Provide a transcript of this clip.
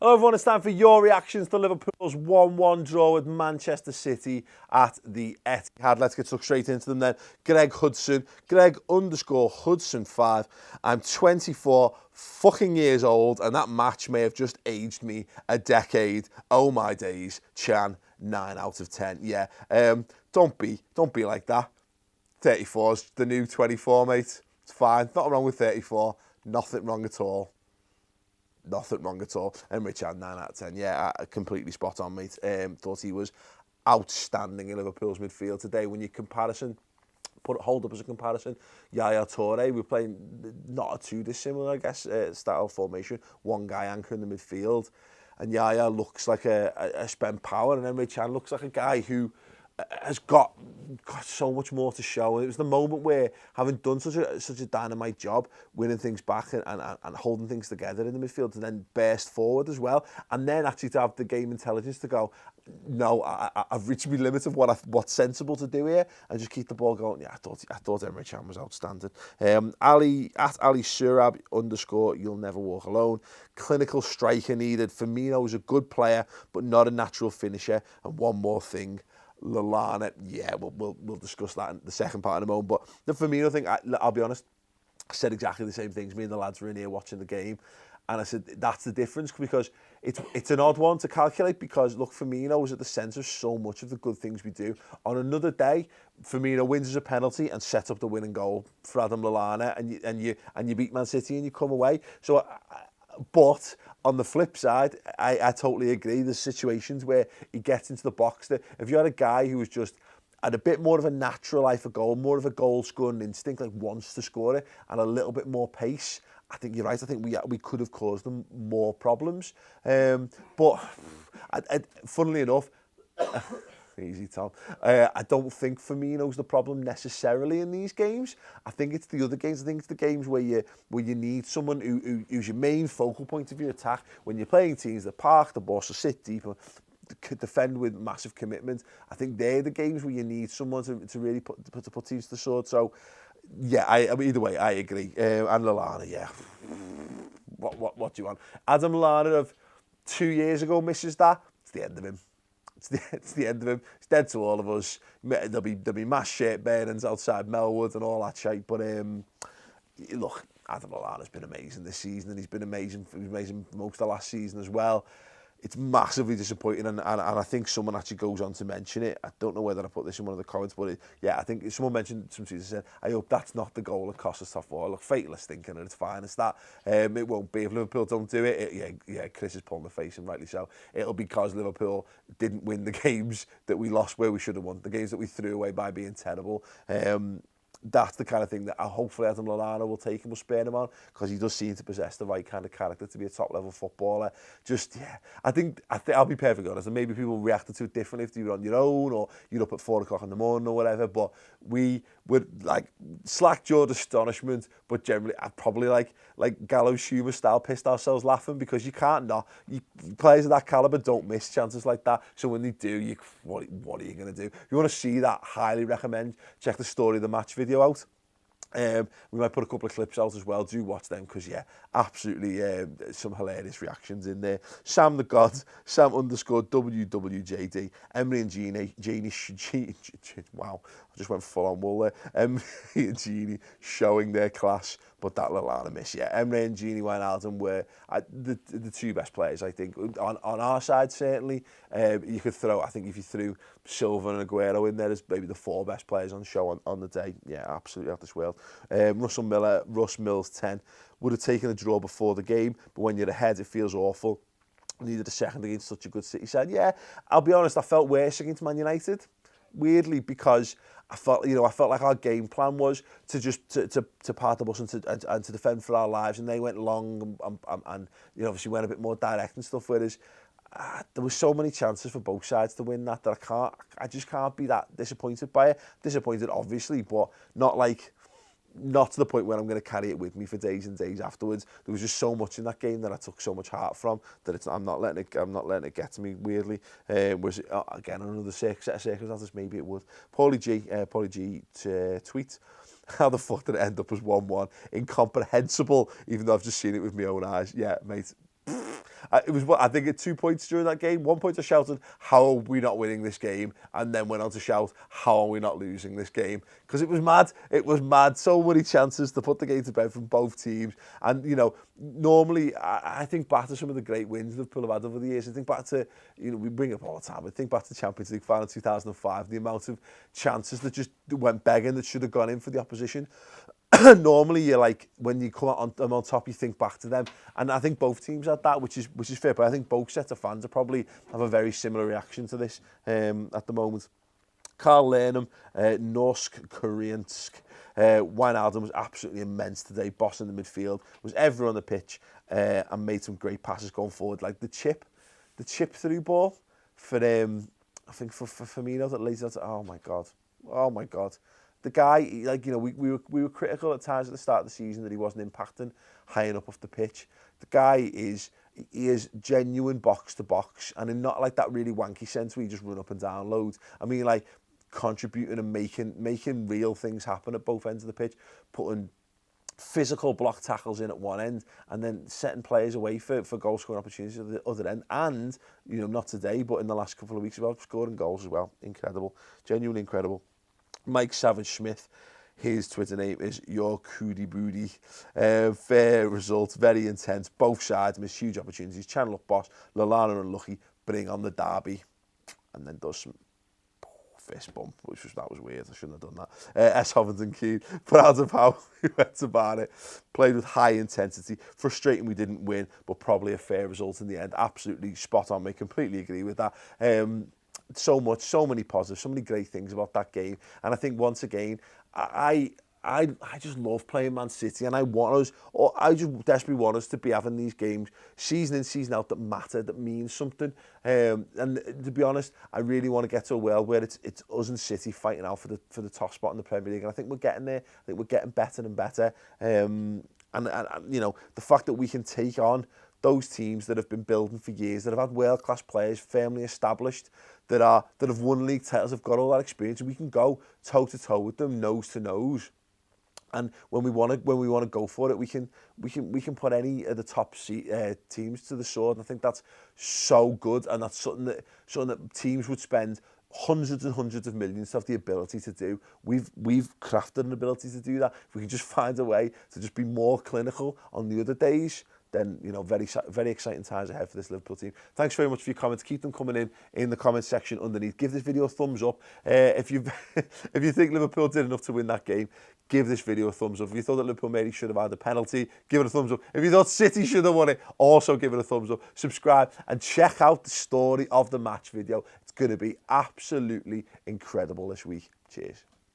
Hello everyone, it's time for your reactions to Liverpool's 1-1 draw with Manchester City at the Etihad. Let's get stuck straight into them then. Greg Hudson, Greg_Hudson5. I'm 24 fucking years old and that match may have just aged me a decade. Oh my days, Chan, 9 out of 10. Yeah, don't be like that. 34's the new 24, mate. It's fine, nothing wrong with 34, nothing wrong at all. Nothing wrong at all. And Richard, 9 out of 10. Yeah, completely spot on, mate. Thought he was outstanding in Liverpool's midfield today. When you hold up as a comparison, Yaya Toure, we're playing not a too dissimilar, I guess, style formation. One guy anchoring the midfield. And Yaya looks like a spent power. And then Richard looks like a guy who has got so much more to show. And it was the moment where, having done such a dynamite job, winning things back and holding things together in the midfield, to then burst forward as well, and then actually to have the game intelligence to go, no, I've reached my limit of what's sensible to do here, and just keep the ball going. Yeah, I thought Emre Can was outstanding. Ali Surab _ you'll never walk alone. Clinical striker needed. Firmino's a good player, but not a natural finisher. And one more thing, Lallana, yeah, we'll discuss that in the second part in a moment. But the Firmino thing, I'll be honest, I said exactly the same things. Me and the lads were in here watching the game, and I said that's the difference, because it's an odd one to calculate, because look, Firmino is at the centre of so much of the good things we do. On another day, Firmino wins as a penalty and sets up the winning goal for Adam Lallana, and you beat Man City and you come away. So. But on the flip side, I totally agree. There's situations where he gets into the box that if you had a guy who was just had a bit more of a natural eye for goal, more of a goal-scoring instinct, like wants to score it, and a little bit more pace, I think you're right. I think we could have caused them more problems. But funnily enough, easy, Tom. I don't think Firmino's the problem necessarily in these games. I think it's the other games. I think it's the games where you need someone who's your main focal point of your attack. When you're playing teams that park the ball, so sit deep, defend with massive commitment. I think they're the games where you need someone to really put teams to the sword. So, yeah, I mean, either way, I agree. And Lallana, yeah. What do you want? Adam Lallana of 2 years ago misses that. It's the end of him. It's the end of him. It's dead to all of us. There'll be mass shape burnings outside Melwood and all that shit. But look, Adam Lallana's been amazing this season, and he's been amazing. He was amazing most of the last season as well. It's massively disappointing, and I think someone actually goes on to mention it. I don't know whether I put this in one of the comments, but I think someone mentioned some season said, I hope that's not the goal that cost us top four. Look, fatalist thinking, and it's fine. It's that. It won't be if Liverpool don't do it. Chris is pulling the face, and rightly so. It'll be because Liverpool didn't win the games that we lost where we should have won, the games that we threw away by being terrible. That's the kind of thing that hopefully Adam Lallana will take and will spare him on, because he does seem to possess the right kind of character to be a top-level footballer. I think I'll be perfectly honest, and maybe people reacted to it differently if you were on your own or you're up at 4 o'clock in the morning or whatever, but we would like slack-jawed astonishment, but generally I'd probably like Gallows humour style pissed ourselves laughing, because you can't not. Players of that calibre don't miss chances like that, so when they do, what are you going to do? If you want to see that, highly recommend check the Story of the Match video out. We might put a couple of clips out as well. Do watch them, because absolutely some hilarious reactions in there. Sam the God, Sam _WWJD, Emery and Genie, wow, I just went full on wool there. Emery and Genie showing their class, but that Lallana miss, Emery and Genie went out and were the two best players, I think, on our side certainly. You could throw, I think if you threw Silva and Aguero in there as maybe the 4 best players on show on the day, absolutely out this world. Russ Mills 10 would have taken a draw before the game, but when you're ahead it feels awful. Needed a second against such a good City side. I'll be honest, I felt worse against Man United, weirdly, because I felt like our game plan was to just to part the bus and to defend for our lives, and they went long and obviously went a bit more direct and stuff, whereas there were so many chances for both sides to win that I just can't be that disappointed by it. Disappointed, obviously, but not to the point where I'm going to carry it with me for days and days afterwards. There was just so much in that game that I took so much heart from that I'm not letting it get to me weirdly. Was it, again, another set of circumstances? Maybe it would. Paulie G tweet. How the fuck did it end up as 1-1? Incomprehensible, even though I've just seen it with my own eyes. Yeah, mate. It was what I think at 2 points during that game. 1 point I shouted, "How are we not winning this game?" and then went on to shout, "How are we not losing this game?" Because it was mad. It was mad. So many chances to put the game to bed from both teams. And you know, normally I think back to some of the great wins Liverpool have had over the years. I think back to, you know, we bring it up all the time. I think back to the Champions League final 2005. The amount of chances that just went begging that should have gone in for the opposition. Normally, you're like, when you come out on top, you think back to them, and I think both teams had that, which is fair. But I think both sets of fans are probably have a very similar reaction to this at the moment. Carl Lallana, Norsk, Koreansk. Wijnaldum was absolutely immense today, bossing the midfield, was ever on the pitch, and made some great passes going forward. Like the chip through ball for I think for Firmino that lays out. Oh my god. The guy, like, you know, we were critical at times at the start of the season that he wasn't impacting high enough off the pitch. The guy is genuine box to box, and in not like that really wanky sense where you just run up and down loads. I mean, like, contributing and making real things happen at both ends of the pitch, putting physical block tackles in at one end and then setting players away for goal scoring opportunities at the other end. And, you know, not today, but in the last couple of weeks, about scoring goals as well. Incredible, genuinely incredible. Mike Savage-Smith, his Twitter name is Your Cootie Booty. Fair result, very intense. Both sides missed huge opportunities. Channel up boss, Lallana unlucky, bring on the derby. And then does some fist bump, that was weird. I shouldn't have done that. S. Hovington Keane, proud of how he went about it. Played with high intensity. Frustrating we didn't win, but probably a fair result in the end. Absolutely spot on, mate. Completely agree with that. So many positives, so many great things about that game. And I think once again, I just love playing Man City, and I just desperately want us to be having these games season in, season out that matter, that means something. And to be honest, I really want to get to a world where it's us and City fighting out for the top spot in the Premier League. And I think we're getting there. I think we're getting better and better. And you know, the fact that we can take on those teams that have been building for years, that have had world-class players firmly established, that have won league titles, have got all that experience, and we can go toe-to-toe with them, nose to nose. And when we want to go for it, we can put any of the top teams to the sword. And I think that's so good, and that's something that teams would spend hundreds and hundreds of millions to have the ability to do. We've crafted an ability to do that. If we can just find a way to just be more clinical on the other days, then, you know, very exciting times ahead for this Liverpool team. Thanks very much for your comments. Keep them coming in the comment section underneath. Give this video a thumbs up. If you think Liverpool did enough to win that game, give this video a thumbs up. If you thought that Liverpool maybe should have had a penalty, give it a thumbs up. If you thought City should have won it, also give it a thumbs up. Subscribe and check out the story of the match video. It's going to be absolutely incredible this week. Cheers.